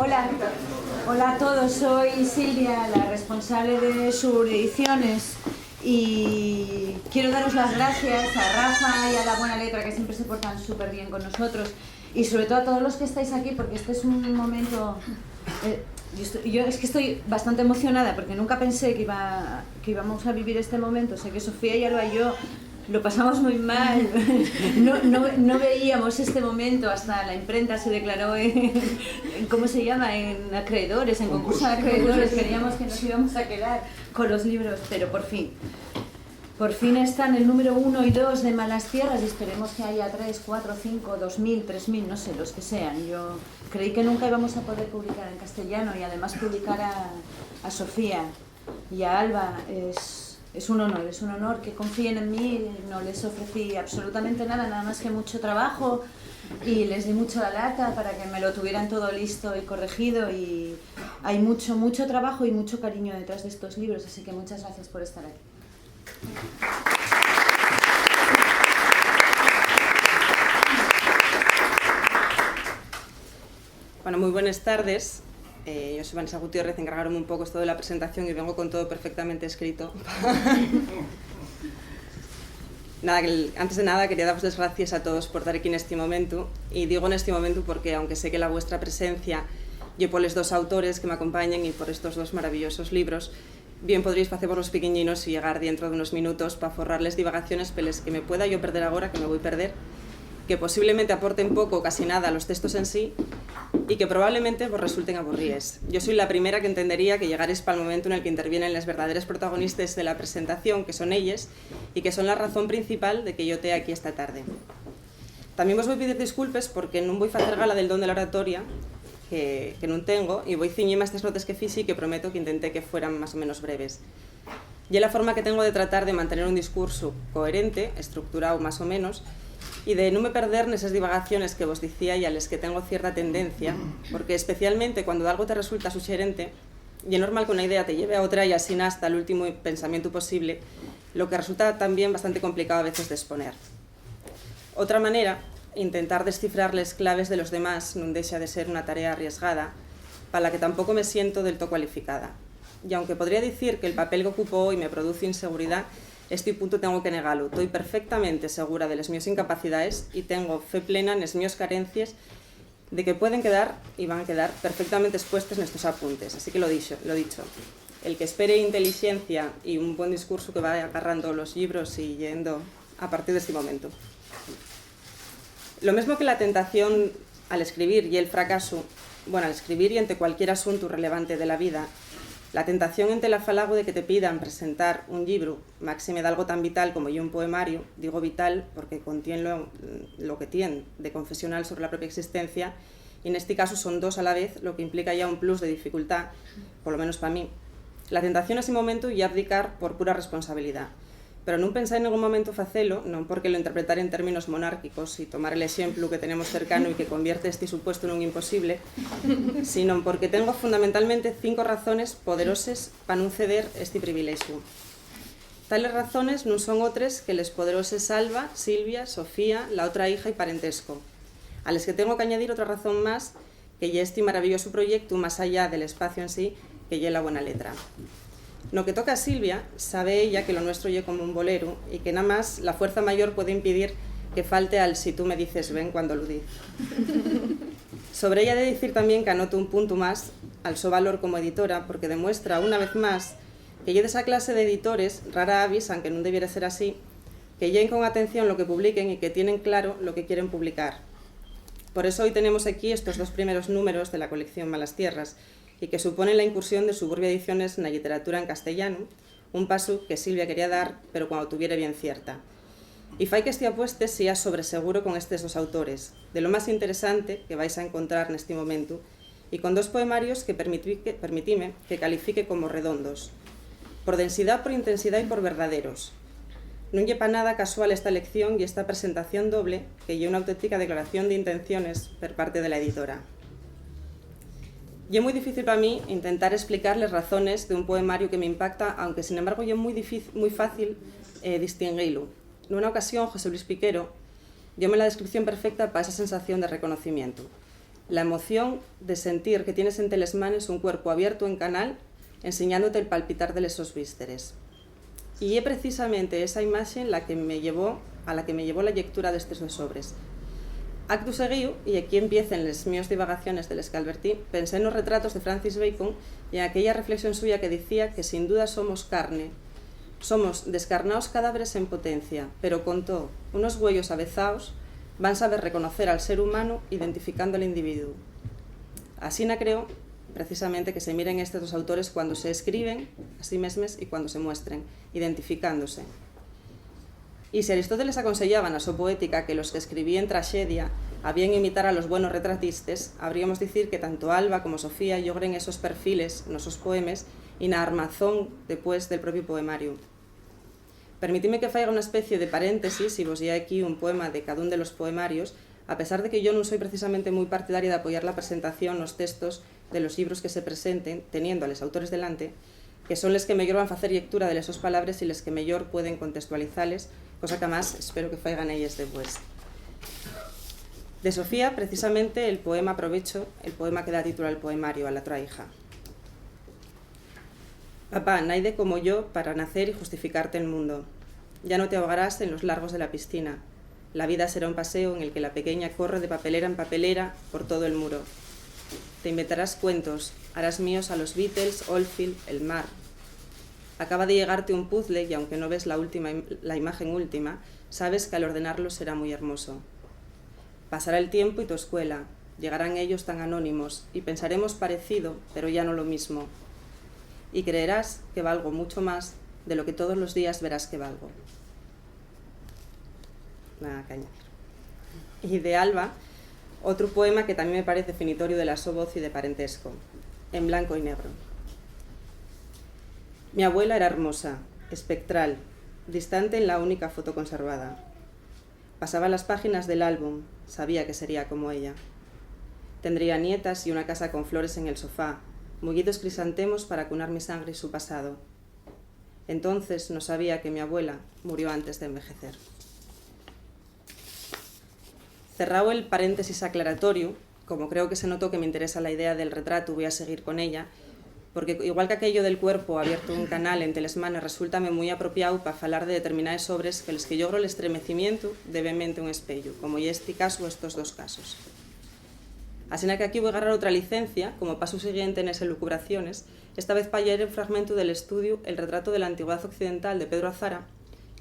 Hola, hola a todos, soy Silvia, la responsable de Sur Ediciones, y quiero daros las gracias a Rafa y a La Buena Letra, que siempre se portan súper bien con nosotros, y sobre todo a todos los que estáis aquí, porque este es un momento... Yo es que estoy bastante emocionada porque nunca pensé que íbamos a vivir este momento. Sé que Sofía y Alba y yo lo pasamos muy mal, no veíamos este momento, hasta la imprenta se declaró en ¿cómo se llama? En acreedores, en concurso de acreedores, creíamos que nos íbamos a quedar con los libros, pero por fin están el número 1 y 2 de Malas Tierras, y esperemos que haya 3, 4, 5, 2000, 3000, no sé, los que sean. Yo creí que nunca íbamos a poder publicar en castellano, y además publicar a Sofía y a Alba es un honor que confíen en mí. No les ofrecí absolutamente nada más que mucho trabajo, y les di mucho la lata para que me lo tuvieran todo listo y corregido, y hay mucho trabajo y mucho cariño detrás de estos libros, así que muchas gracias por estar aquí. Bueno, muy buenas tardes. Yo soy Vanessa Gutiérrez, encargaron un poco esto de la presentación y vengo con todo perfectamente escrito. Antes de nada quería daros las gracias a todos por estar aquí en este momento, y digo en este momento porque, aunque sé que la vuestra presencia, yo por los dos autores que me acompañan y por estos dos maravillosos libros, bien podréis hacer por los pequeñinos y llegar dentro de unos minutos para forrarles divagaciones peles que me pueda yo perder ahora, que me voy a perder, que posiblemente aporten poco o casi nada a los textos en sí, y que probablemente os resulten aburríes. Yo soy la primera que entendería que llegaréis para el momento en el que intervienen las verdaderas protagonistas de la presentación, que son ellas, y que son la razón principal de que yo esté aquí esta tarde. También os voy a pedir disculpas porque no voy a hacer gala del don de la oratoria, que no tengo, y voy a ciñirme a estas notas que fixe, y que prometo que intenté que fueran más o menos breves. Y es la forma que tengo de tratar de mantener un discurso coherente, estructurado más o menos, y de no me perder en esas divagaciones que vos decía y a las que tengo cierta tendencia, porque especialmente cuando algo te resulta sugerente, y es normal que una idea te lleve a otra y así hasta el último pensamiento posible, lo que resulta también bastante complicado a veces de exponer. Otra manera, intentar descifrar las claves de los demás no deja de ser una tarea arriesgada, para la que tampoco me siento del todo cualificada. Y aunque podría decir que el papel que ocupo hoy me produce inseguridad, este punto tengo que negarlo. Estoy perfectamente segura de las mías incapacidades y tengo fe plena en las mías carencias de que pueden quedar y van a quedar perfectamente expuestas en estos apuntes. Así que lo dicho, el que espere inteligencia y un buen discurso que vaya agarrando los libros y yendo a partir de este momento. Lo mismo que la tentación al escribir y el fracaso, bueno, al escribir y ante cualquier asunto relevante de la vida, la tentación ante el afalago de que te pidan presentar un libro, máxime de algo tan vital como yo un poemario, digo vital porque contiene lo que tiene de confesional sobre la propia existencia, y en este caso son dos a la vez, lo que implica ya un plus de dificultad, por lo menos para mí. La tentación a ese momento y abdicar por pura responsabilidad. Pero non pensar en ningún momento facelo, non porque lo interpretar en términos monárquicos e tomar el exemplo que tenemos cercano e que convierte este supuesto nun imposible, sino porque tengo fundamentalmente 5 razones poderosas para non ceder este privilexio. Tales razones non son otras que les poderoses Alba, Silvia, Sofía, la otra hija y parentesco, a les que tengo que añadir otra razón más, que ya este maravilloso proyecto más allá del espacio en sí, que ya La Buena Letra. No que toca a Silvia, sabe ella que lo nuestro lle como un bolero y que nada más la fuerza mayor puede impedir que falte al si tú me dices ven cuando lo di. Sobre ella he de decir también que anoto un punto más al su valor como editora, porque demuestra una vez más que lle de esa clase de editores rara avis, aunque no debiera ser así, que lleen con atención lo que publiquen y que tienen claro lo que quieren publicar. Por eso hoy tenemos aquí estos 2 primeros números de la colección Malas Tierras, y que suponen la incursión de Suburbia Ediciones en la literatura en castellano, un paso que Silvia quería dar, pero cuando tuviera bien cierta. Y fai que este apueste sea sobreseguro con estos 2 autores, de lo más interesante que vais a encontrar en este momento, y con 2 poemarios que permitime que califique como redondos, por densidad, por intensidad y por verdaderos. Non lle pa nada casual esta elección y esta presentación doble, que lle una auténtica declaración de intenciones por parte de la editora. Y es muy difícil para mí intentar explicar las razones de un poemario que me impacta, aunque sin embargo es muy fácil distinguirlo. En una ocasión, José Luis Piquero dio la descripción perfecta para esa sensación de reconocimiento. La emoción de sentir que tienes entre les manes un cuerpo abierto en canal enseñándote el palpitar de esos vísceres. Y é precisamente esa imaxe a la que me llevó la lectura destes dos sobres. Acto seguido, y aquí empiezan las mías divagaciones del Scalbertí, pensé en los retratos de Francis Bacon y en aquella reflexión suya que decía que sin duda somos carne, somos descarnados cadáveres en potencia, pero contó, unos huellos avezados van a saber reconocer al ser humano identificando al individuo. Así no creo, precisamente, que se miren estos dos autores cuando se escriben a sí mismos y cuando se muestren, identificándose. Y si Aristóteles aconsellaba na súa poética que los que escribían tragedia habían imitar a los buenos retratistas, habríamos decir que tanto Alba como Sofía logren esos perfiles nos sus poemes y na armazón después del propio poemario. Permitidme que faiga una especie de paréntesis y vos ya aquí un poema de cada un de los poemarios, a pesar de que yo no soy precisamente muy partidaria de apoyar la presentación, los textos de los libros que se presenten, teniendo a los autores delante, que son les que mellor van facer lectura de esos palabras y les que mellor pueden contextualizarles, cosa que además espero que faigan ellas después. De Sofía, precisamente, el poema aprovecho, el poema que da título al poemario, a la otra hija. Papá, naide como yo para nacer y justificarte el mundo. Ya no te ahogarás en los largos de la piscina. La vida será un paseo en el que la pequeña corre de papelera en papelera por todo el muro. Te inventarás cuentos, harás míos a los Beatles, Oldfield, el mar. Acaba de llegarte un puzzle y aunque no ves la imagen última, sabes que al ordenarlo será muy hermoso. Pasará el tiempo y tu escuela, llegarán ellos tan anónimos y pensaremos parecido, pero ya no lo mismo. Y creerás que valgo mucho más de lo que todos los días verás que valgo. Nada que añadir. Y de Alba, otro poema que también me parece definitorio de la su voz y de parentesco, en blanco y negro. Mi abuela era hermosa, espectral, distante en la única foto conservada. Pasaba las páginas del álbum, sabía que sería como ella. Tendría nietas y una casa con flores en el sofá, mullidos crisantemos para cunar mi sangre y su pasado. Entonces no sabía que mi abuela murió antes de envejecer. Cerrado el paréntesis aclaratorio, como creo que se notó que me interesa la idea del retrato, voy a seguir con ella, porque igual que aquello del cuerpo abierto un canal entre les manes resultame muy apropiado para falar de determinadas sobres que les que logro el estremecimiento de vemente un espello, como ya este caso o estos dos casos. Así que aquí voy a agarrar otra licencia, como paso siguiente en esas elucubraciones, esta vez para leer el fragmento del estudio El retrato de la antigüedad occidental de Pedro Azara,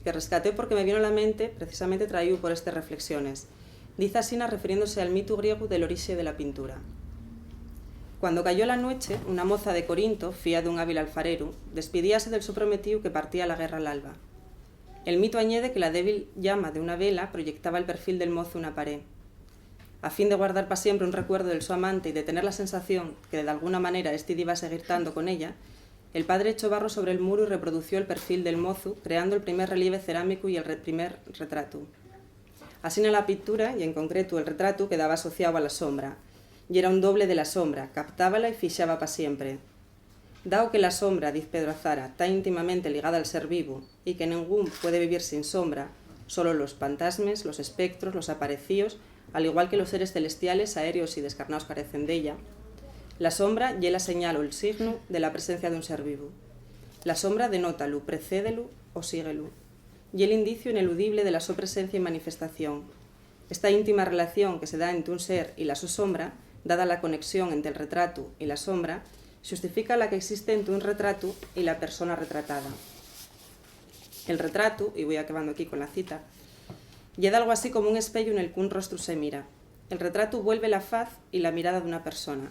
que rescaté porque me vino a la mente precisamente traído por estas reflexiones. Dice Asina refiriéndose al mito griego del orixe de la pintura. Cuando cayó la noche, una moza de Corinto, fía de un hábil alfarero, despidíase del su prometido que partía a la guerra al alba. El mito añade que la débil llama de una vela proyectaba el perfil del mozo en una pared. A fin de guardar para siempre un recuerdo del su amante y de tener la sensación que de alguna manera éste iba a seguir estando con ella, el padre echó barro sobre el muro y reprodució el perfil del mozo, creando el primer relieve cerámico y el primer retrato. Así en la pintura, y en concreto el retrato, quedaba asociado a la sombra, y era un doble de la sombra, captábala y fixaba para siempre. Dado que la sombra, dice Pedro Azara, está íntimamente ligada al ser vivo, y que ningún puede vivir sin sombra, solo los fantasmas, los espectros, los aparecíos, al igual que los seres celestiales, aéreos y descarnados carecen de ella, la sombra ye la señal o el signo de la presencia de un ser vivo. La sombra denótalo, precédelo o síguelo, y el indicio ineludible de la su presencia y manifestación. Esta íntima relación que se da entre un ser y la su sombra, dada la conexión entre el retrato y la sombra, justifica la que existe entre un retrato y la persona retratada. El retrato, y voy acabando aquí con la cita, llega algo así como un espejo en el que un rostro se mira. El retrato vuelve la faz y la mirada de una persona.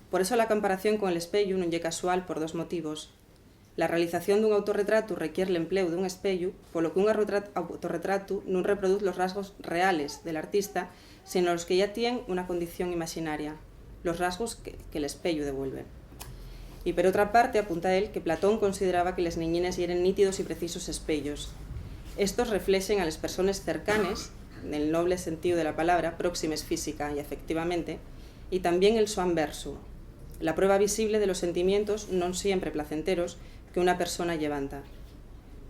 Por eso la comparación con el espejo no es casual por dos motivos. La realización de un autorretrato requiere el empleo de un espejo, por lo que un autorretrato no reproduce los rasgos reales del artista, sino los que ya tienen una condición imaginaria, los rasgos que el espejo devuelve. Y por otra parte, apunta él que Platón consideraba que las niñines eran nítidos y precisos espellos. Estos reflejen a las personas cercanas, en el noble sentido de la palabra, próximas física y afectivamente, y también el su anverso, la prueba visible de los sentimientos no siempre placenteros que una persona levanta.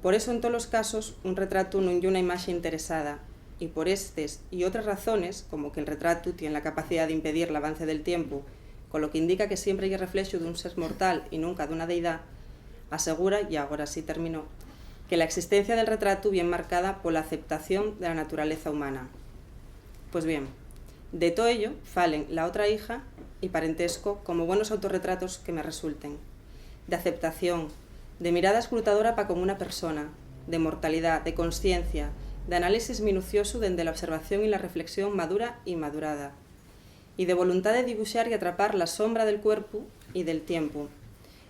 Por eso, en todos los casos, un retrato no es una imagen interesada, y por estas y otras razones, como que el retrato tiene la capacidad de impedir el avance del tiempo, con lo que indica que siempre hay reflejo de un ser mortal y nunca de una deidad, asegura, y ahora sí terminó, que la existencia del retrato bien marcada por la aceptación de la naturaleza humana. Pues bien, de todo ello falen la otra hija y parentesco como buenos autorretratos que me resulten, de aceptación, de mirada escrutadora para con una persona, de mortalidad, de conciencia, de análisis minucioso desde la observación y la reflexión madura y madurada, y de voluntad de dibujar y atrapar la sombra del cuerpo y del tiempo,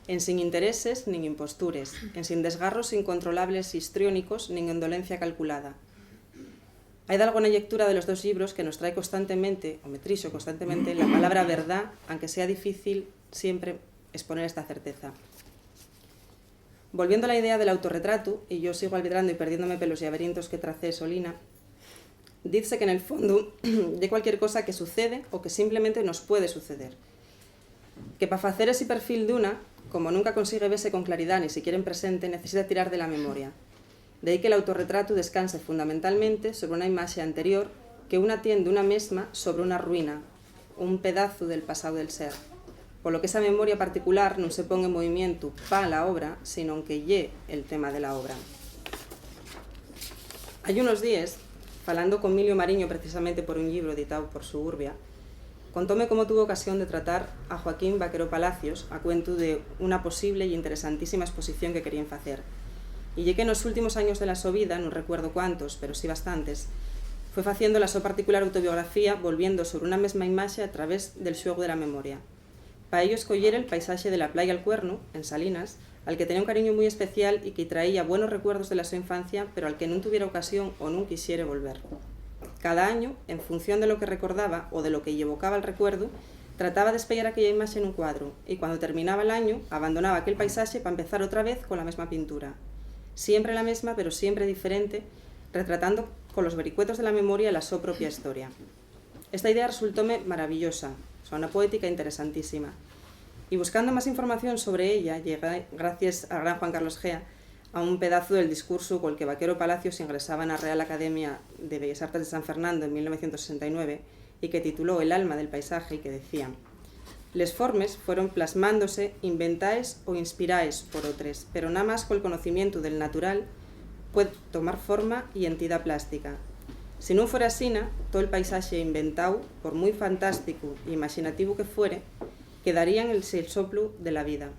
en sin intereses ni impostures, en sin desgarros incontrolables histriónicos ni indolencia calculada. Hay de algo en la lectura de los dos libros que nos trae constantemente, o me trixo constantemente, la palabra verdad, aunque sea difícil siempre exponer esta certeza. Volviendo a la idea del autorretrato, y yo sigo albidrando y perdiéndome pelos laberintos que tracé Solina, dice que en el fondo de cualquier cosa que sucede o que simplemente nos puede suceder. Que para hacer ese perfil de una, como nunca consigue verse con claridad ni siquiera en presente, necesita tirar de la memoria. De ahí que el autorretrato descanse fundamentalmente sobre una imagen anterior que una tiene de una misma sobre una ruina, un pedazo del pasado del ser. Por lo que esa memoria particular no se ponga en movimiento para la obra, sino que lle el tema de la obra. Hay unos días, falando con Emilio Mariño precisamente por un libro editado por Suburbia, contóme cómo tuvo ocasión de tratar a Joaquín Vaquero Palacios a cuento de una posible y interesantísima exposición que querían hacer. Y ya que en los últimos años de la su vida, no recuerdo cuántos, pero sí bastantes, fue haciendo la su particular autobiografía volviendo sobre una misma imagen a través del xuego de la memoria. Para ello escogiera el paisaje de la playa El Cuerno, en Salinas, al que tenía un cariño muy especial y que traía buenos recuerdos de la su infancia, pero al que no tuviera ocasión o no quisiera volver. Cada año, en función de lo que recordaba o de lo que evocaba el recuerdo, trataba de espellar aquella imagen en un cuadro, y cuando terminaba el año, abandonaba aquel paisaje para empezar otra vez con la misma pintura. Siempre la misma, pero siempre diferente, retratando con los vericuetos de la memoria la su propia historia. Esta idea resultóme maravillosa, una poética interesantísima. Y buscando más información sobre ella, llegué, gracias al gran Juan Carlos Gea, a un pedazo del discurso con el que Vaquero Palacios ingresaba en la Real Academia de Bellas Artes de San Fernando en 1969 y que tituló El alma del paisaje y que decía: les formes fueron plasmándose, inventaes o inspiraes por otros, pero nada más con el conocimiento del natural puede tomar forma y entidad plástica. Si no fuera así, todo el paisaje inventado, por muy fantástico e imaginativo que fuere, quedaría en el soplo de la vida.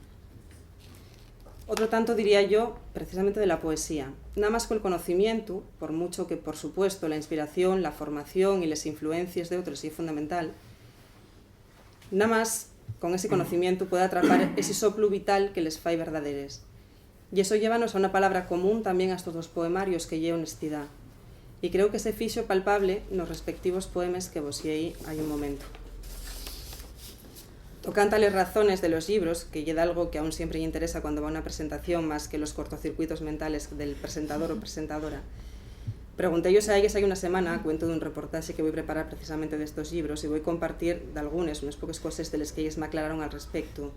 Otro tanto diría yo, precisamente de la poesía. Nada más con el conocimiento, por mucho que, por supuesto, la inspiración, la formación y las influencias de otros sí es fundamental, nada más con ese conocimiento puede atrapar ese soplo vital que les fai verdaderes. Y eso llévanos a una palabra común también a estos dos poemarios que lle honestidad. Y creo que se fixo palpable nos respectivos poemas que vos aí hai un momento. Tocante a las razones de los libros, que lle algo que aún siempre lle interesa cuando va a una presentación más que los cortocircuitos mentales del presentador o presentadora, pregunté yo a ellos hay una semana a cuento de un reportaje que voy a preparar precisamente de estos libros y voy a compartir de algunas, unas pocas cosas de las que ellos me aclararon al respecto.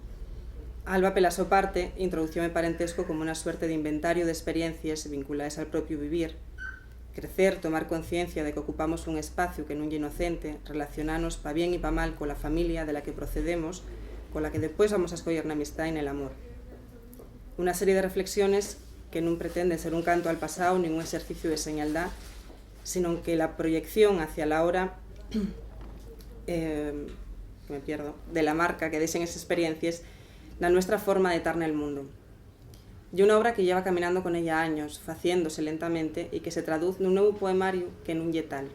Alba, pela su parte, introducióme parentesco como una suerte de inventario de experiencias vinculadas al propio vivir, crecer, tomar conciencia de que ocupamos un espacio que non é inocente, relacionarnos pa bien e pa mal con la familia de la que procedemos, con la que después vamos a escoger na amistad y en el amor. Una serie de reflexiones que non pretenden ser un canto al pasado ni un ejercicio de señaldad, sino que la proyección hacia la hora de la marca que dejen esas experiencias, la nuestra forma de estar en el mundo. Y una obra que lleva caminando con ella años, faciéndose lentamente y que se traduce en un nuevo poemario que en un yetal.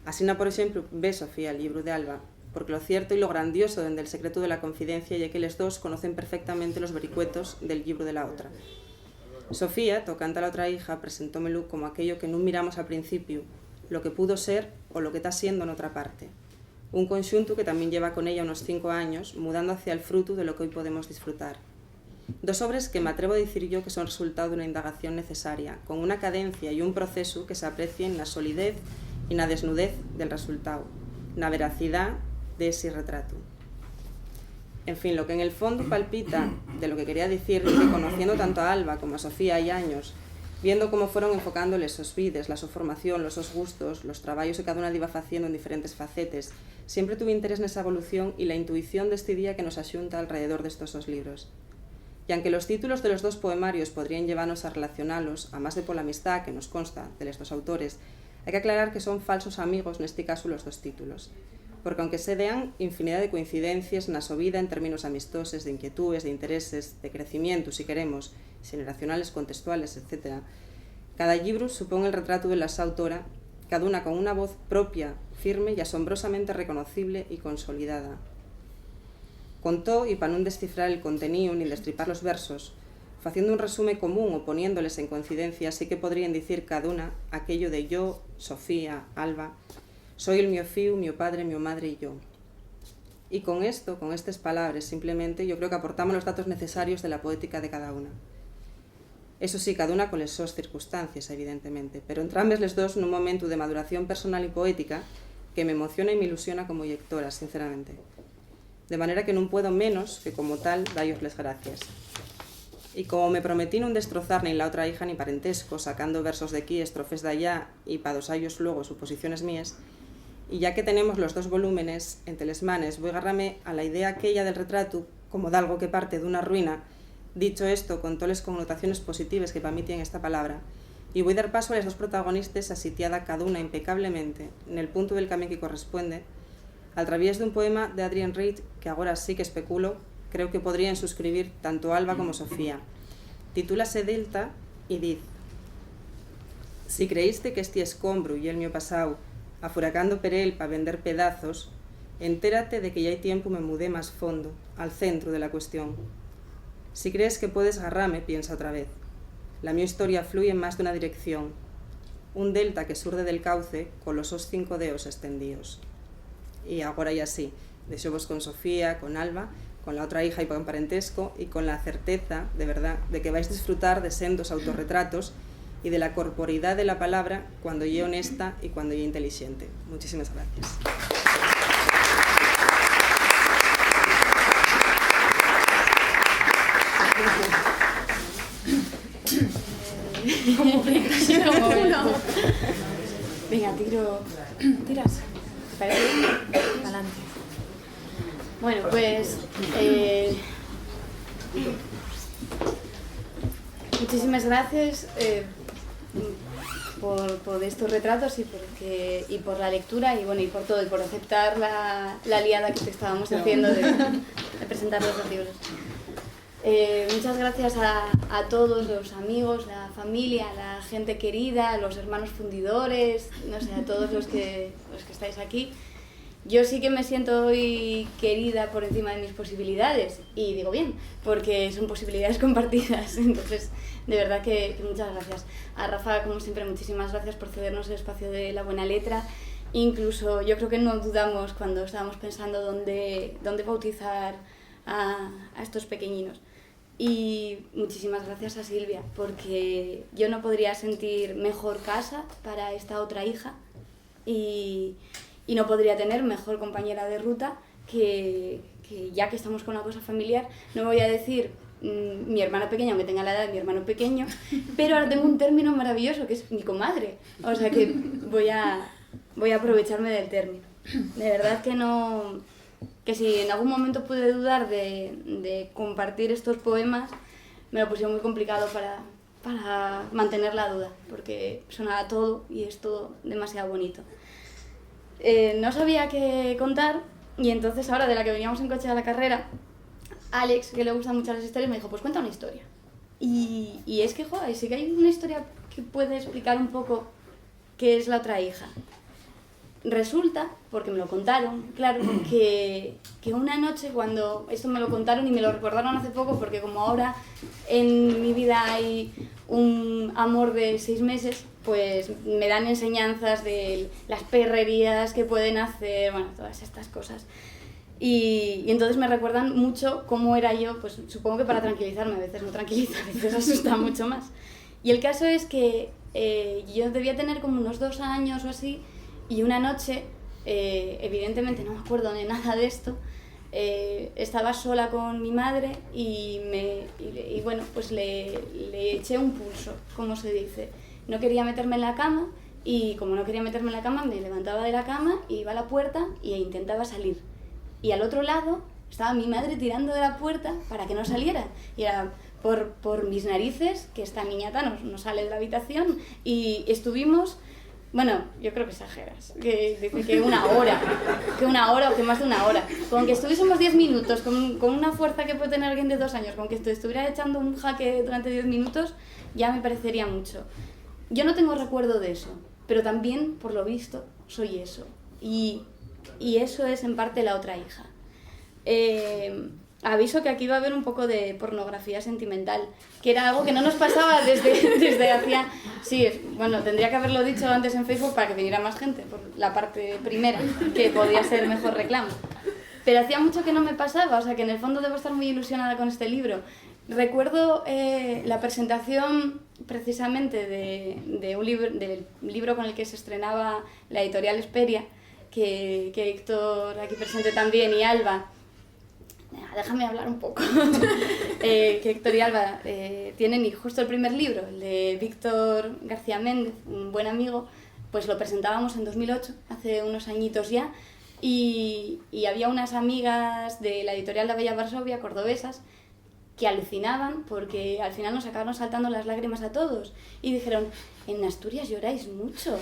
Así, por ejemplo, ve Sofía el libro de Alba, porque lo cierto y lo grandioso desde el secreto de la confidencia es que los dos conocen perfectamente los vericuetos del libro de la otra. Sofía, tocante a la otra hija, presentómelo como aquello que no miramos al principio, lo que pudo ser o lo que está siendo en otra parte. Un conjunto que también lleva con ella unos 5 años, mudando hacia el fruto de lo que hoy podemos disfrutar. Dos obras que me atrevo a decir yo que son resultado de una indagación necesaria, con una cadencia y un proceso que se aprecien en la solidez y en la desnudez del resultado, en la veracidad de ese retrato. En fin, lo que en el fondo palpita de lo que quería decir es que conociendo tanto a Alba como a Sofía hay años, viendo como fueron enfocándoles os vides, la súa formación, los sos gustos, los traballos que cada unha iba facendo en diferentes facetes. Sempre tuve interés nesa evolución e la intuición deste día que nos axunta alrededor destos os libros. Y aunque los títulos de los dos poemarios podrían llevarnos a relacionalos, a más de pola amistad que nos consta de estos autores, hai que aclarar que son falsos amigos neste caso los dos títulos. Porque aunque se dean infinidad de coincidencias na súa vida en términos amistoses, de inquietudes, de intereses, de crecimiento, si queremos, generacionales, contextuales, etc., cada libro supón el retrato de la autora, cada una con una voz propia, firme y asombrosamente reconocible y consolidada. Contó, y para non descifrar el contenido ni destripar los versos, faciendo un resumen común o poniéndoles en coincidencia, sí que podrían decir cada una aquello de yo, Sofía, Alba, soy el mío fiu, mi padre, mi madre y yo. Y con esto, con estas palabras, simplemente, yo creo que aportamos los datos necesarios de la poética de cada una. Eso sí, cada una con las sus circunstancias, evidentemente, pero entrambes les dos nun momento de maduración personal y poética que me emociona y me ilusiona como lectora, sinceramente. De manera que non puedo menos que, como tal, dallos les gracias. Y como me prometí non destrozar ni la otra hija ni parentesco, sacando versos de aquí, estrofes de allá y pa dos años luego suposiciones mías, y ya que tenemos los dos volúmenes entre les manes, voy a agarrarme a la idea aquella del retrato como de algo que parte de una ruina. Dicho esto, con todas las connotaciones positivas que para mí tiene esta palabra, y voy a dar paso a las dos protagonistas asitiada cada una impecablemente en el punto del camino que corresponde, al través de un poema de Adrienne Rich que ahora sí que especulo, creo que podrían suscribir tanto Alba como Sofía. Titúlase Delta y diz: si creíste que este escombro y el mío pasado, afuracando per él para vender pedazos, entérate de que ya hay tiempo me mudé más fondo, al centro de la cuestión. Si crees que puedes agarrarme, piensa otra vez. La mi historia fluye en más de una dirección. Un delta que surde del cauce con los 5 dedos extendidos. Y ahora ya sí, deixo-vos con Sofía, con Alba, con la otra hija y con parentesco, y con la certeza, de verdad, de que vais a disfrutar de sendos autorretratos y de la corporeidad de la palabra cuando yo honesta y cuando yo inteligente. Muchísimas gracias. Venga, tiras. Para adelante. Bueno, pues muchísimas gracias por estos retratos y por la lectura y bueno, y por todo, y por aceptar la liada que te estábamos haciendo de presentar los dos libros. Muchas gracias a todos los amigos, la familia, la gente querida, los hermanos fundidores, no sé, a todos los que estáis aquí. Yo sí que me siento hoy querida por encima de mis posibilidades, y digo bien, porque son posibilidades compartidas, entonces de verdad que muchas gracias. A Rafa, como siempre, muchísimas gracias por cedernos el espacio de La Buena Letra. Incluso yo creo que no dudamos cuando estábamos pensando dónde bautizar a estos pequeñinos. Y muchísimas gracias a Silvia, porque yo no podría sentir mejor casa para esta otra hija y no podría tener mejor compañera de ruta que ya que estamos con una cosa familiar, no voy a decir mi hermana pequeña, aunque tenga la edad de mi hermano pequeño, pero ahora tengo un término maravilloso que es mi comadre, o sea que voy a aprovecharme del término. De verdad que si en algún momento pude dudar de compartir estos poemas, me lo pusieron muy complicado para mantener la duda, porque sonaba todo y es todo demasiado bonito. No sabía qué contar, y entonces ahora de la que veníamos en coche a la carrera, Alex, que le gustan mucho las historias, me dijo, pues cuenta una historia. Y es que, joder, sí que hay una historia que puede explicar un poco qué es la otra hija. Resulta, porque me lo contaron, claro, que una noche cuando esto me lo contaron y me lo recordaron hace poco, porque como ahora en mi vida hay un amor de 6 meses, pues me dan enseñanzas de las perrerías que pueden hacer, bueno, todas estas cosas. Y entonces me recuerdan mucho cómo era yo, pues supongo que para tranquilizarme, a veces no tranquiliza, a veces asusta mucho más. Y el caso es que yo debía tener como unos 2 años o así, y una noche, evidentemente no me acuerdo de nada de esto, estaba sola con mi madre y bueno, pues le eché un pulso, como se dice. No quería meterme en la cama y como no quería meterme en la cama, me levantaba de la cama, iba a la puerta e intentaba salir. Y al otro lado estaba mi madre tirando de la puerta para que no saliera. Y era por mis narices que esta niñata no sale de la habitación. Y estuvimos, bueno, yo creo que exageras, que dice que una hora o que más de una hora. Con que estuviésemos 10 minutos, con una fuerza que puede tener alguien de 2 años, con que estuviera echando un jaque durante 10 minutos, ya me parecería mucho. Yo no tengo recuerdo de eso, pero también, por lo visto, soy eso. Y eso es en parte la otra hija. Aviso que aquí va a haber un poco de pornografía sentimental, que era algo que no nos pasaba desde hacía... Sí, bueno, tendría que haberlo dicho antes en Facebook para que viniera más gente, por la parte primera, que podía ser mejor reclamo. Pero hacía mucho que no me pasaba, o sea que en el fondo debo estar muy ilusionada con este libro. Recuerdo la presentación precisamente del libro con el que se estrenaba la editorial Hesperia, que Héctor aquí presente también y Alba, déjame hablar un poco, que Héctor y Alba tienen justo el primer libro, el de Víctor García Méndez, un buen amigo, pues lo presentábamos en 2008, hace unos añitos ya, y había unas amigas de la editorial La Bella Varsovia, cordobesas, que alucinaban porque al final nos acabaron saltando las lágrimas a todos y dijeron, en Asturias lloráis mucho.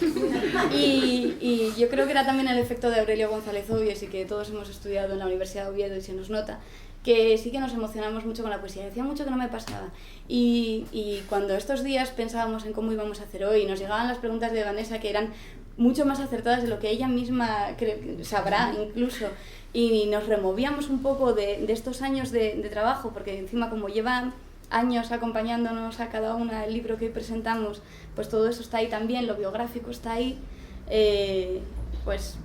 Y yo creo que era también el efecto de Aurelio González Obies y que todos hemos estudiado en la Universidad de Oviedo y se nos nota, que sí que nos emocionamos mucho con la poesía. Decía mucho que no me pasaba. Y cuando estos días pensábamos en cómo íbamos a hacer hoy, nos llegaban las preguntas de Vanessa que eran mucho más acertadas de lo que ella misma sabrá incluso. Y nos removíamos un poco de estos años de trabajo, porque encima como llevan años acompañándonos a cada una el libro que presentamos, pues todo eso está ahí también, lo biográfico está ahí, pues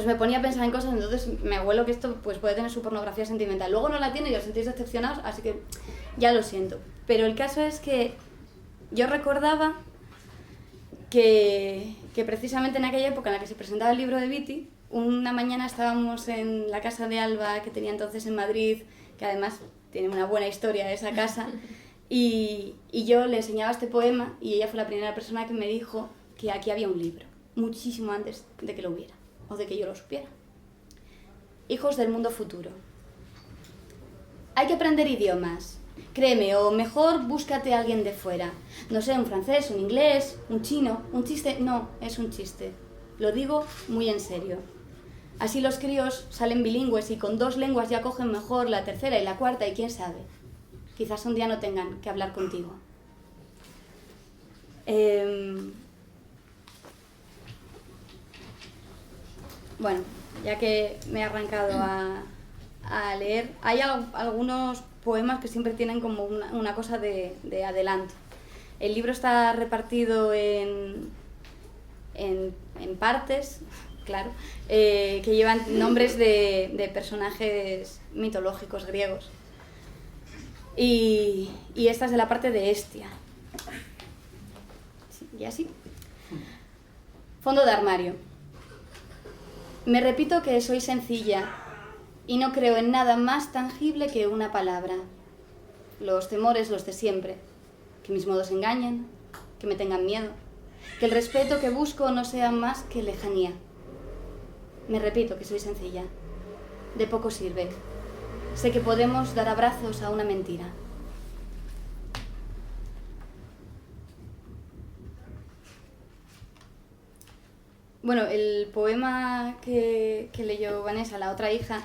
me ponía a pensar en cosas, entonces me huelo que esto pues puede tener su pornografía sentimental. Luego no la tiene y os sentís decepcionados, así que ya lo siento. Pero el caso es que yo recordaba que precisamente en aquella época en la que se presentaba el libro de Viti, una mañana estábamos en la casa de Alba, que tenía entonces en Madrid, que además tiene una buena historia esa casa, y yo le enseñaba este poema y ella fue la primera persona que me dijo que aquí había un libro, muchísimo antes de que lo hubiera, o de que yo lo supiera. Hijos del mundo futuro. Hay que aprender idiomas. Créeme, o mejor búscate a alguien de fuera. No sé, un francés, un inglés, un chino, un chiste. No, es un chiste. Lo digo muy en serio. Así los críos salen bilingües y con 2 lenguas ya cogen mejor la tercera y la cuarta y quién sabe. Quizás un día no tengan que hablar contigo. Bueno, ya que me he arrancado a leer, hay algunos poemas que siempre tienen como una cosa de adelanto. El libro está repartido en partes, claro, que llevan nombres de personajes mitológicos griegos. Y esta es de la parte de Hestia. Sí, y así. Fondo de armario. Me repito que soy sencilla y no creo en nada más tangible que una palabra. Los temores, los de siempre. Que mis modos engañen, que me tengan miedo. Que el respeto que busco no sea más que lejanía. Me repito que soy sencilla. De poco sirve. Sé que podemos dar abrazos a una mentira. Bueno, el poema que leyó Vanessa, La otra hija,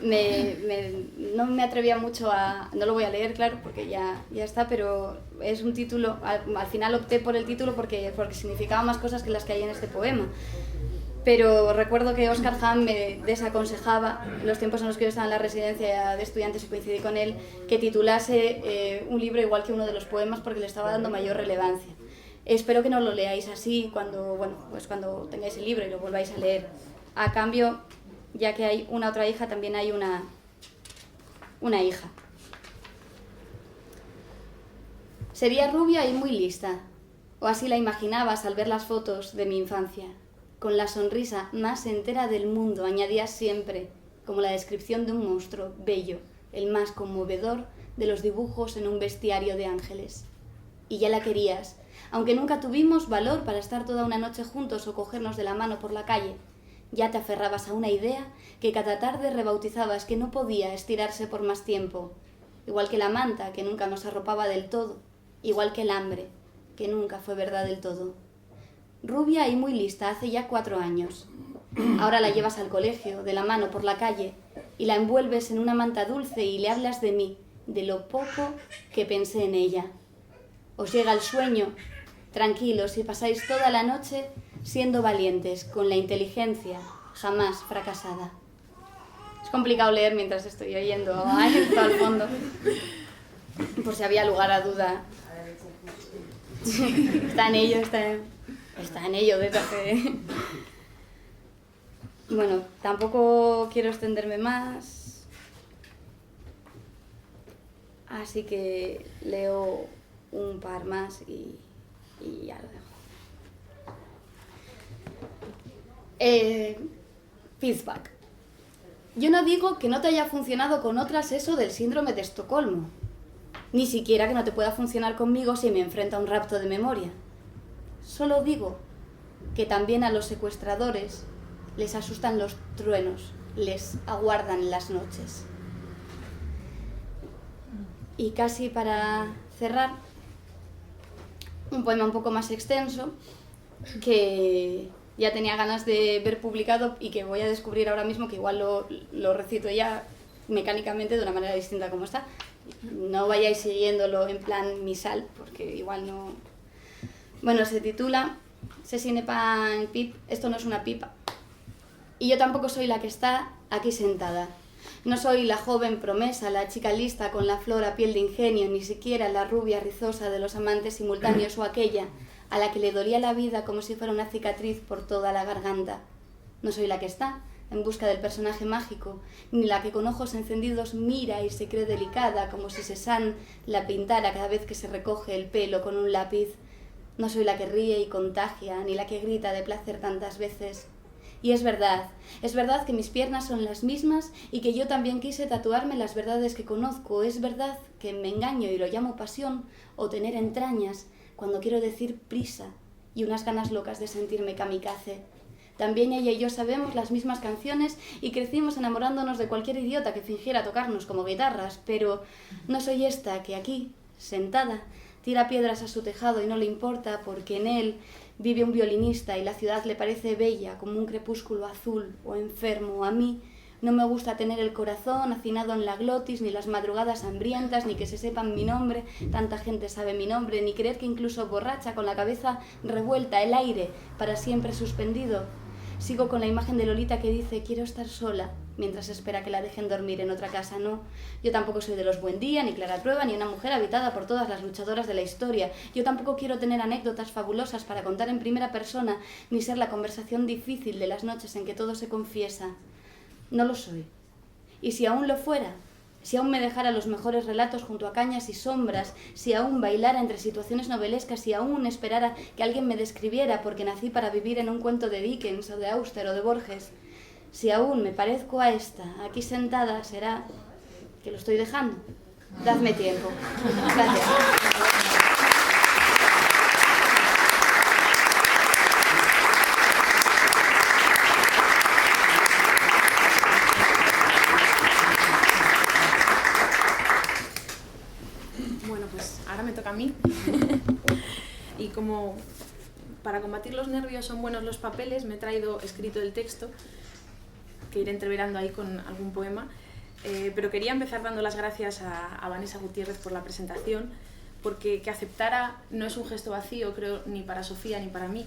no me atrevía mucho a... No lo voy a leer, claro, porque ya está, pero es un título... Al final opté por el título porque significaba más cosas que las que hay en este poema. Pero recuerdo que Óscar Hahn me desaconsejaba, en los tiempos en los que yo estaba en la residencia de estudiantes y coincidí con él, que titulase un libro igual que uno de los poemas porque le estaba dando mayor relevancia. Espero que no lo leáis así cuando tengáis el libro y lo volváis a leer. A cambio, ya que hay una otra hija, también hay una hija. Sería rubia y muy lista, o así la imaginabas al ver las fotos de mi infancia. con la sonrisa más entera del mundo, añadías siempre, como la descripción de un monstruo bello, el más conmovedor de los dibujos en un bestiario de ángeles. Y ya la querías, aunque nunca tuvimos valor para estar toda una noche juntos o cogernos de la mano por la calle. Ya te aferrabas a una idea que cada tarde rebautizabas que no podía estirarse por más tiempo, igual que la manta que nunca nos arropaba del todo, igual que el hambre, que nunca fue verdad del todo. Rubia y muy lista hace ya 4 años. Ahora la llevas al colegio, de la mano por la calle, y la envuelves en una manta dulce y le hablas de mí, de lo poco que pensé en ella. Os llega el sueño, tranquilos, y pasáis toda la noche siendo valientes, con la inteligencia jamás fracasada. Es complicado leer mientras estoy oyendo a esto al fondo, por si había lugar a duda. Está en ello desde hace... Bueno, tampoco quiero extenderme más, así que leo un par más y ya lo dejo. Feedback. Yo no digo que no te haya funcionado con otras eso del síndrome de Estocolmo, ni siquiera que no te pueda funcionar conmigo si me enfrento a un rapto de memoria. Solo digo que también a los secuestradores les asustan los truenos, les aguardan las noches. Y casi para cerrar, un poema un poco más extenso que ya tenía ganas de ver publicado y que voy a descubrir ahora mismo, que igual lo recito ya mecánicamente de una manera distinta como está. No vayáis siguiéndolo en plan misal, porque igual no... Bueno, se titula Ce n'est pas une pipe, esto no es una pipa. Y yo tampoco soy la que está aquí sentada. No soy la joven promesa, la chica lista con la flor a piel de ingenio, ni siquiera la rubia rizosa de los amantes simultáneos o aquella a la que le dolía la vida como si fuera una cicatriz por toda la garganta. No soy la que está en busca del personaje mágico, ni la que con ojos encendidos mira y se cree delicada como si Cézanne la pintara cada vez que se recoge el pelo con un lápiz. No soy la que ríe y contagia, ni la que grita de placer tantas veces. Y es verdad que mis piernas son las mismas y que yo también quise tatuarme las verdades que conozco. Es verdad que me engaño y lo llamo pasión o tener entrañas cuando quiero decir prisa y unas ganas locas de sentirme kamikaze. También ella y yo sabemos las mismas canciones y crecimos enamorándonos de cualquier idiota que fingiera tocarnos como guitarras, pero no soy esta que aquí, sentada, tira piedras a su tejado y no le importa porque en él vive un violinista y la ciudad le parece bella como un crepúsculo azul o enfermo. A mí no me gusta tener el corazón hacinado en la glotis, ni las madrugadas hambrientas, ni que se sepan mi nombre, tanta gente sabe mi nombre, ni creer que incluso borracha, con la cabeza revuelta, el aire para siempre suspendido. Sigo con la imagen de Lolita que dice quiero estar sola mientras espera que la dejen dormir en otra casa. No, yo tampoco soy de los Buendía, ni Clara Prueba, ni una mujer habitada por todas las luchadoras de la historia. Yo tampoco quiero tener anécdotas fabulosas para contar en primera persona, ni ser la conversación difícil de las noches en que todo se confiesa. No lo soy. Y si aún lo fuera, si aún me dejara los mejores relatos junto a cañas y sombras, si aún bailara entre situaciones novelescas, si aún esperara que alguien me describiera porque nací para vivir en un cuento de Dickens o de Auster o de Borges, si aún me parezco a esta aquí sentada, será que lo estoy dejando. Dadme tiempo. Gracias. Ahora me toca a mí. Y como para combatir los nervios son buenos los papeles, me he traído escrito el texto, que iré entreverando ahí con algún poema. Pero quería empezar dando las gracias a Vanessa Gutiérrez por la presentación, porque que aceptara no es un gesto vacío, creo, ni para Sofía ni para mí,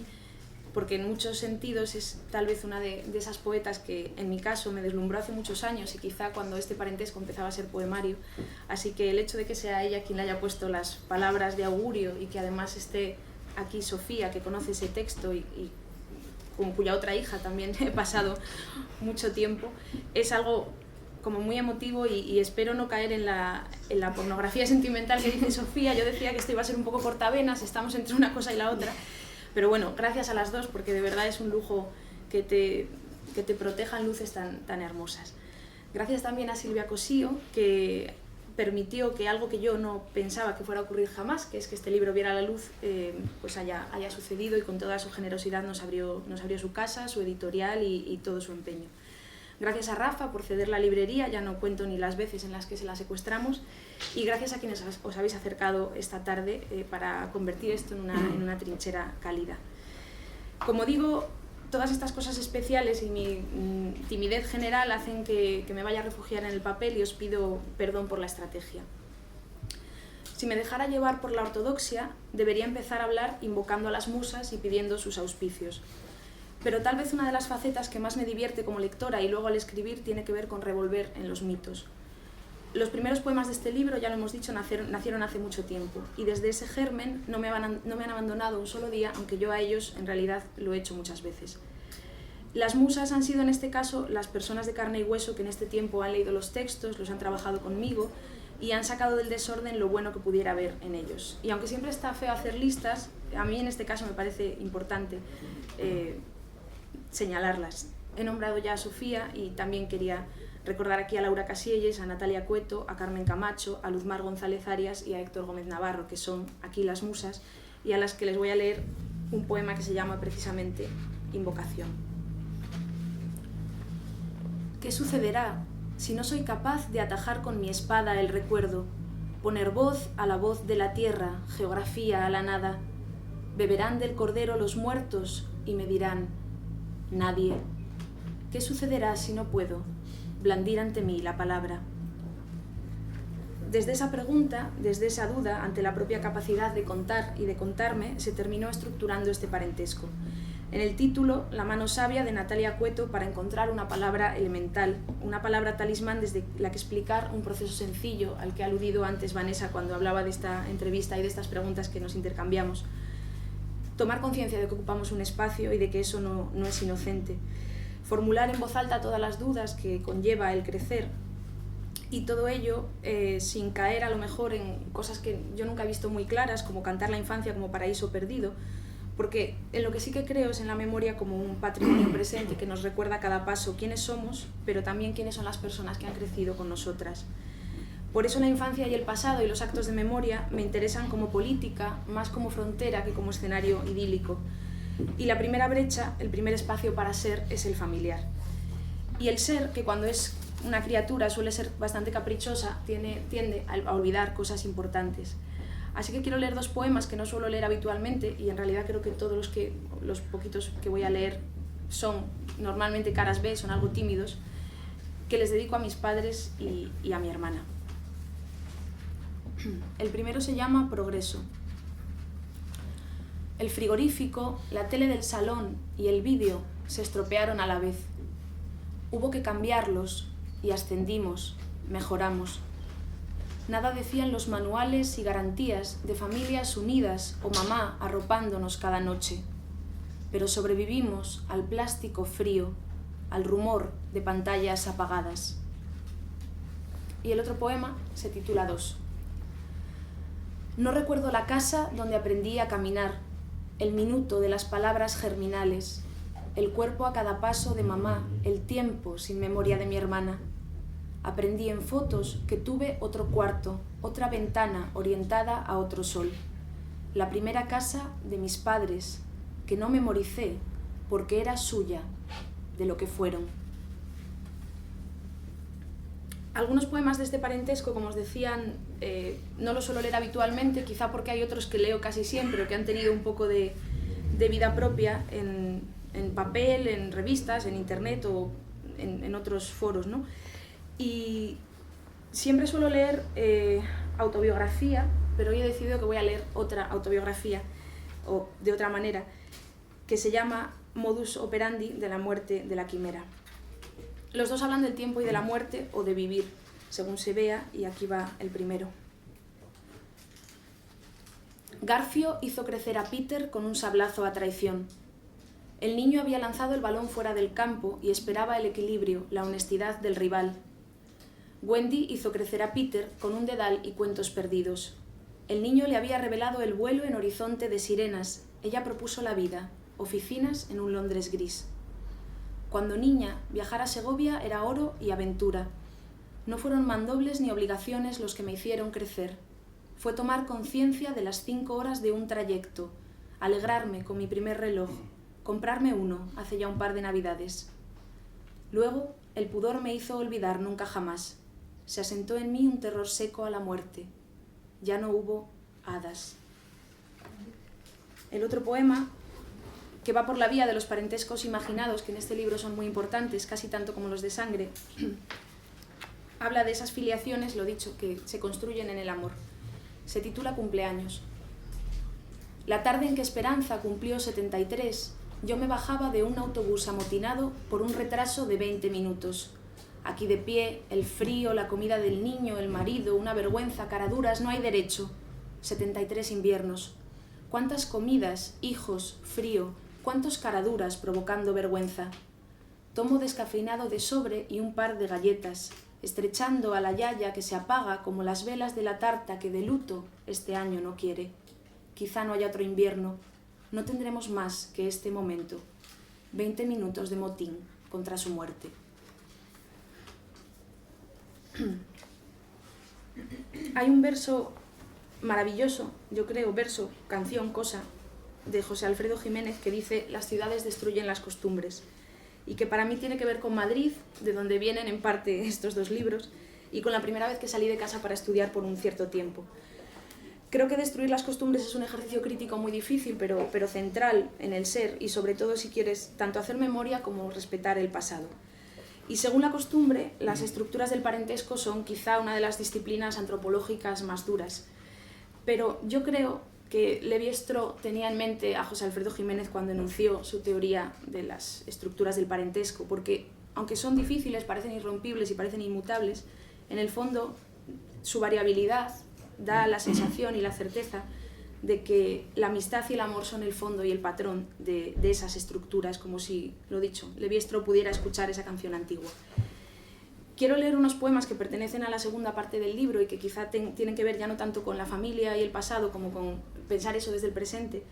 porque en muchos sentidos es tal vez una de esas poetas que en mi caso me deslumbró hace muchos años y quizá cuando este parentesco empezaba a ser poemario. Así que el hecho de que sea ella quien le haya puesto las palabras de augurio y que además esté aquí Sofía, que conoce ese texto y con cuya otra hija también he pasado mucho tiempo, es algo como muy emotivo y espero no caer en la pornografía sentimental que dice Sofía. Yo decía que esto iba a ser un poco cortavenas, estamos entre una cosa y la otra. Pero bueno, gracias a las dos, porque de verdad es un lujo que te protejan luces tan hermosas. Gracias también a Silvia Cosío, que permitió que algo que yo no pensaba que fuera a ocurrir jamás, que es que este libro viera la luz, pues haya sucedido, y con toda su generosidad nos abrió su casa, su editorial y todo su empeño. Gracias a Rafa por ceder la librería, ya no cuento ni las veces en las que se la secuestramos, y gracias a quienes os habéis acercado esta tarde para convertir esto en una trinchera cálida. Como digo, todas estas cosas especiales y mi timidez general hacen que me vaya a refugiar en el papel, y os pido perdón por la estrategia. Si me dejara llevar por la ortodoxia, debería empezar a hablar invocando a las musas y pidiendo sus auspicios. Pero tal vez una de las facetas que más me divierte como lectora y luego al escribir tiene que ver con revolver en los mitos. Los primeros poemas de este libro, ya lo hemos dicho, nacieron hace mucho tiempo, y desde ese germen no me han abandonado un solo día, aunque yo a ellos en realidad lo he hecho muchas veces. Las musas han sido en este caso las personas de carne y hueso que en este tiempo han leído los textos, los han trabajado conmigo y han sacado del desorden lo bueno que pudiera haber en ellos. Y aunque siempre está feo hacer listas, a mí en este caso me parece importante señalarlas. He nombrado ya a Sofía, y también quería recordar aquí a Laura Casielles, a Natalia Cueto, a Carmen Camacho, a Luzmar González Arias y a Héctor Gómez Navarro, que son aquí las musas, y a las que les voy a leer un poema que se llama precisamente Invocación. ¿Qué sucederá si no soy capaz de atajar con mi espada el recuerdo, poner voz a la voz de la tierra, geografía a la nada? Beberán del cordero los muertos y me dirán: nadie. ¿Qué sucederá si no puedo blandir ante mí la palabra? Desde esa pregunta, desde esa duda ante la propia capacidad de contar y de contarme, se terminó estructurando este parentesco. En el título, La mano sabia de Natalia Cueto para encontrar una palabra elemental, una palabra talismán desde la que explicar un proceso sencillo al que ha aludido antes Vanessa cuando hablaba de esta entrevista y de estas preguntas que nos intercambiamos. Tomar conciencia de que ocupamos un espacio y de que eso no es inocente. Formular en voz alta todas las dudas que conlleva el crecer, y todo ello sin caer a lo mejor en cosas que yo nunca he visto muy claras, como cantar la infancia como paraíso perdido, porque en lo que sí que creo es en la memoria como un patrimonio presente que nos recuerda a cada paso quiénes somos, pero también quiénes son las personas que han crecido con nosotras. Por eso la infancia y el pasado y los actos de memoria me interesan como política, más como frontera que como escenario idílico. Y la primera brecha, el primer espacio para ser, es el familiar. Y el ser, que cuando es una criatura suele ser bastante caprichosa, tiende a olvidar cosas importantes. Así que quiero leer dos poemas que no suelo leer habitualmente, y en realidad creo que todos los poquitos que voy a leer son normalmente caras B, son algo tímidos, que les dedico a mis padres y a mi hermana. El primero se llama Progreso. El frigorífico, la tele del salón y el vídeo se estropearon a la vez. Hubo que cambiarlos y ascendimos, mejoramos. Nada decían los manuales y garantías de familias unidas o mamá arropándonos cada noche. Pero sobrevivimos al plástico frío, al rumor de pantallas apagadas. Y el otro poema se titula 2. No recuerdo la casa donde aprendí a caminar, el minuto de las palabras germinales, el cuerpo a cada paso de mamá, el tiempo sin memoria de mi hermana. Aprendí en fotos que tuve otro cuarto, otra ventana orientada a otro sol. La primera casa de mis padres, que no memoricé porque era suya, de lo que fueron. Algunos poemas de este parentesco, como os decían, no los suelo leer habitualmente, quizá porque hay otros que leo casi siempre o que han tenido un poco de vida propia en papel, en revistas, en internet o en otros foros, ¿no? Y siempre suelo leer autobiografía, pero hoy he decidido que voy a leer otra autobiografía, o de otra manera, que se llama Modus operandi de la muerte de la quimera. Los dos hablan del tiempo y de la muerte, o de vivir, según se vea, y aquí va el primero. Garfio hizo crecer a Peter con un sablazo a traición. El niño había lanzado el balón fuera del campo y esperaba el equilibrio, la honestidad del rival. Wendy hizo crecer a Peter con un dedal y cuentos perdidos. El niño le había revelado el vuelo en horizonte de sirenas. Ella propuso la vida, oficinas en un Londres gris. Cuando niña, viajar a Segovia era oro y aventura. No fueron mandobles ni obligaciones los que me hicieron crecer. Fue tomar conciencia de las 5 horas de un trayecto, alegrarme con mi primer reloj, comprarme uno hace ya un par de navidades. Luego, el pudor me hizo olvidar nunca jamás. Se asentó en mí un terror seco a la muerte. Ya no hubo hadas. El otro poema, que va por la vía de los parentescos imaginados, que en este libro son muy importantes, casi tanto como los de sangre, habla de esas filiaciones, lo dicho, que se construyen en el amor. Se titula Cumpleaños. La tarde en que Esperanza cumplió 73, yo me bajaba de un autobús amotinado por un retraso de 20 minutos. Aquí de pie, el frío, la comida del niño, el marido, una vergüenza, caraduras, no hay derecho. 73 inviernos. Cuántas comidas, hijos, frío, cuántos caraduras provocando vergüenza. Tomo descafeinado de sobre y un par de galletas, estrechando a la yaya que se apaga como las velas de la tarta que de luto este año no quiere. Quizá no haya otro invierno. No tendremos más que este momento. 20 minutos de motín contra su muerte. Hay un verso maravilloso, yo creo, verso, canción, cosa, de José Alfredo Jiménez que dice: las ciudades destruyen las costumbres, y que para mí tiene que ver con Madrid, de donde vienen en parte estos dos libros, y con la primera vez que salí de casa para estudiar por un cierto tiempo. Creo que destruir las costumbres es un ejercicio crítico muy difícil, pero central en el ser, y sobre todo si quieres tanto hacer memoria como respetar el pasado. Y según la costumbre, las estructuras del parentesco son quizá una de las disciplinas antropológicas más duras. Pero yo creo que Levi-Strauss tenía en mente a José Alfredo Jiménez cuando enunció su teoría de las estructuras del parentesco, porque aunque son difíciles, parecen irrompibles y parecen inmutables, en el fondo su variabilidad da la sensación y la certeza de que la amistad y el amor son el fondo y el patrón de esas estructuras, como si, lo dicho, Levi-Strauss pudiera escuchar esa canción antigua. Quiero leer unos poemas que pertenecen a la segunda parte del libro y que quizá tienen que ver ya no tanto con la familia y el pasado como con pensar eso desde el presente,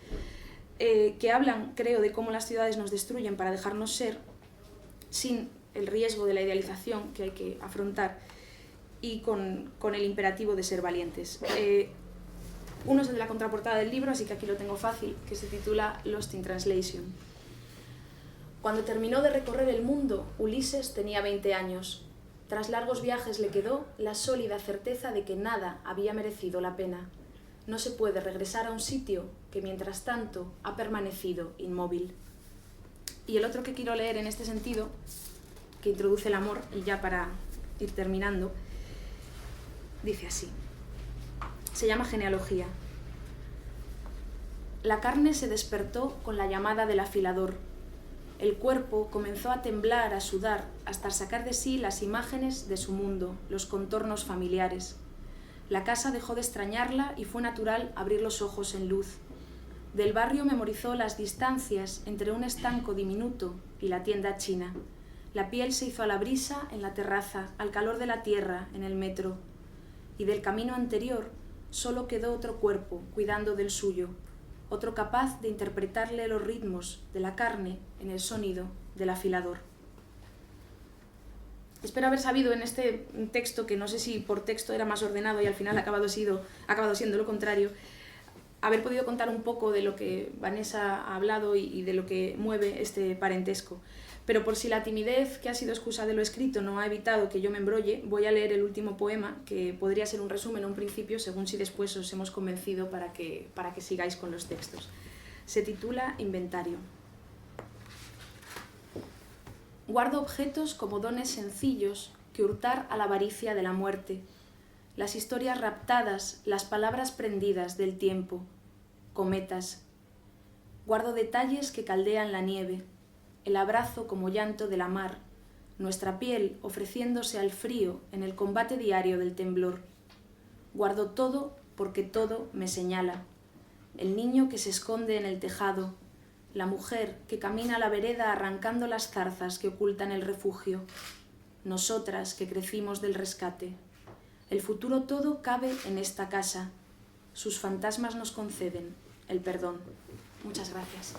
que hablan, creo, de cómo las ciudades nos destruyen para dejarnos ser sin el riesgo de la idealización que hay que afrontar y con el imperativo de ser valientes. Uno es el de la contraportada del libro, así que aquí lo tengo fácil, que se titula Lost in Translation. Cuando terminó de recorrer el mundo, Ulises tenía 20 años. Tras largos viajes le quedó la sólida certeza de que nada había merecido la pena. No se puede regresar a un sitio que mientras tanto ha permanecido inmóvil. Y el otro que quiero leer en este sentido, que introduce el amor, y ya para ir terminando, dice así. Se llama Genealogía. La carne se despertó con la llamada del afilador. El cuerpo comenzó a temblar, a sudar, hasta sacar de sí las imágenes de su mundo, los contornos familiares. La casa dejó de extrañarla y fue natural abrir los ojos en luz. Del barrio memorizó las distancias entre un estanco diminuto y la tienda china. La piel se hizo a la brisa en la terraza, al calor de la tierra en el metro. Y del camino anterior solo quedó otro cuerpo cuidando del suyo, otro capaz de interpretarle los ritmos de la carne en el sonido del afilador. Espero haber sabido en este texto, que no sé si por texto era más ordenado y al final ha acabado siendo lo contrario, haber podido contar un poco de lo que Vanessa ha hablado y de lo que mueve este parentesco. Pero por si la timidez que ha sido excusa de lo escrito no ha evitado que yo me embrolle, voy a leer el último poema, que podría ser un resumen o un principio, según si después os hemos convencido para que sigáis con los textos. Se titula Inventario. Guardo objetos como dones sencillos que hurtar a la avaricia de la muerte, las historias raptadas, las palabras prendidas del tiempo, cometas. Guardo detalles que caldean la nieve, el abrazo como llanto de la mar, nuestra piel ofreciéndose al frío en el combate diario del temblor. Guardo todo porque todo me señala. El niño que se esconde en el tejado, la mujer que camina a la vereda arrancando las zarzas que ocultan el refugio, nosotras que crecimos del rescate. El futuro todo cabe en esta casa. Sus fantasmas nos conceden el perdón. Muchas gracias.